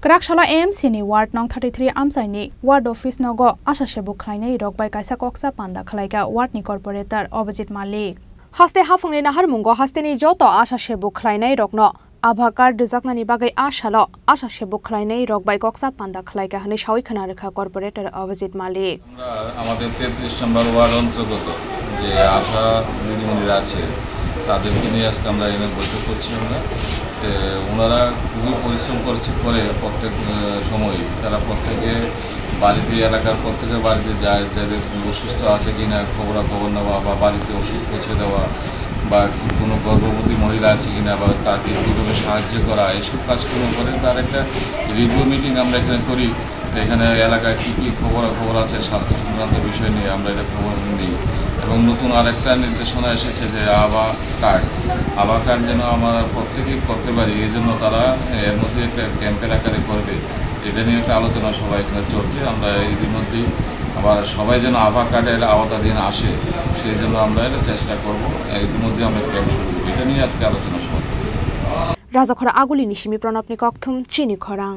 Krakshalo AMC ni Ward Nong 33 Amsai ni Ward Office nogo Asha Sebuk Khlainai rokbai kaisa koksa panda khlaika Ward ni Corporator Abhijit Malik. Haste hafungni nahar mungo haste ni joto Asha Sebuk Khlainai rokno Abhakar dijaknani bagai ashalo Asha Sebuk Khlainai rokbai koksa panda khlaika hani shawi khana rekha Corporator Abhijit Malik. আমাদের 33 নম্বর word অন্তর্গত যে আশা দিদিমণিরা আছে তাদেরকে নিয়ে আজকে আমরা এখানে বৈঠক করছি ওনারা খুবই পরিশ্রম করছে করে প্রত্যেক সময় তারা প্রত্যেকে বাড়িতে এলাকার প্রত্যেকের বাড়িতে যায় যাদের অসুস্থ আছে কিনা খবর নেওয়া বা বাড়িতে ওষুধ পৌঁছে দেওয়া বা কোনো গর্ভবতী মহিলা আছে কিনা বা তাকে কীভাবে সাহায্য করা এসব কাজগুলো করে তার একটা রিভিউ মিটিং আমরা এখানে করি। এখানে এলাকায় কী কী খবর আছে স্বাস্থ্য সংক্রান্ত বিষয় নিয়ে আমরা এটা খবর নিই এবং নতুন আরেকটা নির্দেশনা এসেছে যে আভা কার্ড যেন আমরা প্রত্যেকেই করতে পারি এই জন্য তারা এর মধ্যে একটা ক্যাম্পের আকারে করবে এটা নিয়ে একটা আলোচনা সবাই এখানে চলছে। আমরা ইতিমধ্যেই আবার সবাই যেন আভা কার্ডের আওতাধীন আসে সেই জন্য আমরা এটা চেষ্টা করবো। ইতিমধ্যে আমরা ক্যাম্প শুরু করবো এটা নিয়ে আজকে আলোচনা সভা। রাজাখরা আগুলি নিশিমি প্রণবনি ককথুম চিনি খরাং।